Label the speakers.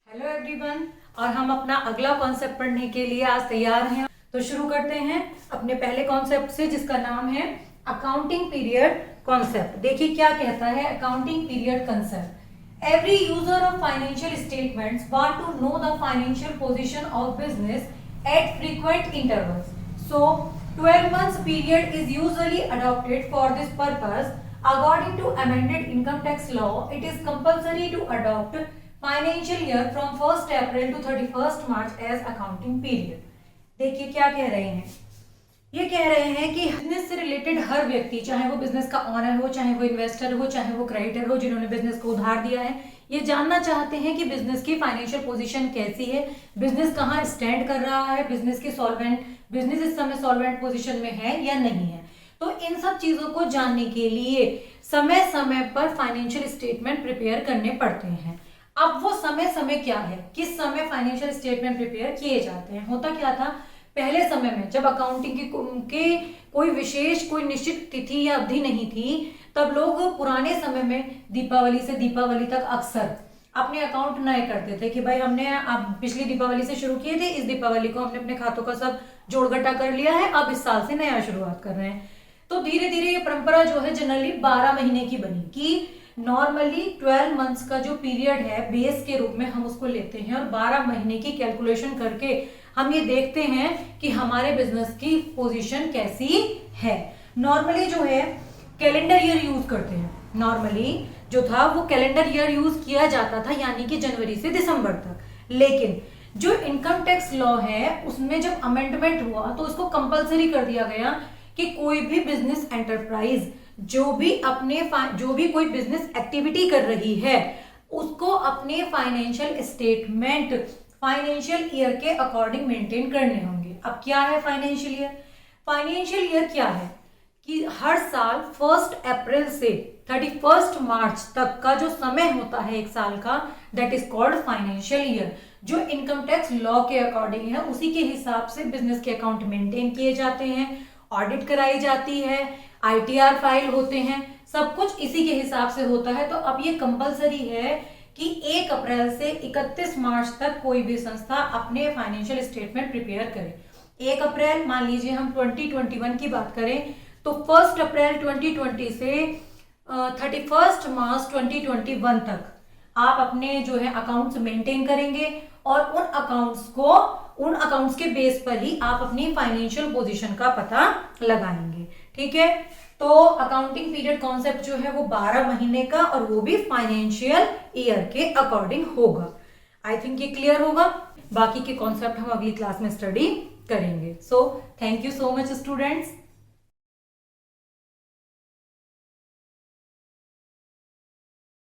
Speaker 1: Hello everyone, और हम अपना अगला कॉन्सेप्ट पढ़ने के लिए आज तैयार हैं। तो शुरू करते हैं अपने पहले कॉन्सेप्ट से, जिसका नाम है अकाउंटिंग पीरियड कॉन्सेप्ट। देखिए क्या कहता है accounting period concept. Every user of financial statements want to know the financial position of business at frequent intervals, so 12 months period is usually adopted for this purpose. According to amended income tax law, it is compulsory to adopt financial year from 1st April to 31st March as accounting period. देखिए क्या कह रहे हैं, ये कह रहे हैं कि बिजनेस से रिलेटेड हर व्यक्ति, चाहे वो बिजनेस का ऑनर हो, चाहे वो इन्वेस्टर हो, चाहे वो क्रेडिटर हो जिन्होंने बिजनेस को उधार दिया है, ये जानना चाहते हैं कि बिजनेस की फाइनेंशियल पोजीशन कैसी है, बिजनेस कहाँ स्टैंड कर रहा है, बिजनेस इस समय सॉल्वेंट पोजीशन में है या नहीं है। तो इन सब चीजों को जानने के लिए समय समय पर फाइनेंशियल स्टेटमेंट प्रिपेयर करने पड़ते हैं। अब वो समय क्या है, किस समय फाइनेंशियल स्टेटमेंट प्रिपेयर किए जाते हैं। होता क्या था पहले समय में, जब अकाउंटिंग की कोई निश्चित तिथि या अवधि नहीं थी, तब लोग पुराने समय में दीपावली से दीपावली तक अक्सर अपने अकाउंट नए करते थे कि भाई हमने अब पिछली दीपावली से शुरू किए थे, इस दीपावली को हमने अपने खातों का सब जोड़ घटा कर लिया है, अब इस साल से नया शुरुआत कर रहे हैं। तो धीरे धीरे ये परंपरा जो है जनरली 12 महीने की बनी कि नॉर्मली 12 मंथ्स का जो पीरियड है बेस के रूप में हम उसको लेते हैं, और 12 महीने की कैलकुलेशन करके हम ये देखते हैं कि हमारे बिजनेस की पोजीशन कैसी है। नॉर्मली जो है कैलेंडर ईयर यूज करते हैं, नॉर्मली जो था वो कैलेंडर ईयर यूज किया जाता था, यानी कि जनवरी से दिसंबर तक। लेकिन जो इनकम टैक्स लॉ है उसमें जब अमेंडमेंट हुआ तो उसको कंपलसरी कर दिया गया कि कोई भी बिजनेस एंटरप्राइज जो भी कोई बिजनेस एक्टिविटी कर रही है उसको अपने फाइनेंशियल स्टेटमेंट फाइनेंशियल ईयर के अकॉर्डिंग मेंटेन करने होंगे। अब क्या है फाइनेंशियल ईयर? फाइनेंशियल ईयर क्या है कि हर साल 1 अप्रैल से 31 मार्च तक का जो समय होता है एक साल का, that is called financial year. जो इनकम टैक्स लॉ के अकॉर्डिंग है उसी के हिसाब से बिजनेस के अकाउंट मेंटेन किए जाते हैं, ऑडिट कराई जाती है, आईटीआर फाइल होते हैं, सब कुछ इसी के हिसाब से होता है। तो अब ये कंपलसरी है कि 1 अप्रैल से 31 मार्च तक कोई भी संस्था अपने फाइनेंशियल स्टेटमेंट प्रिपेयर करे। 1 अप्रैल मान लीजिए हम 2021 की बात करें तो 1 अप्रैल 2020 से 31 मार्च 2021 तक आप अपने जो है अकाउंट्स मेंटेन करेंगे, और उन अकाउंट्स के बेस पर ही आप अपनी फाइनेंशियल पोजीशन का पता लगाएंगे। ठीक है, तो अकाउंटिंग पीरियड कॉन्सेप्ट जो है वो 12 महीने का, और वो भी फाइनेंशियल ईयर के अकॉर्डिंग होगा। आई थिंक ये क्लियर होगा। बाकी के कॉन्सेप्ट हम अगली क्लास में स्टडी करेंगे। So thank you so much students.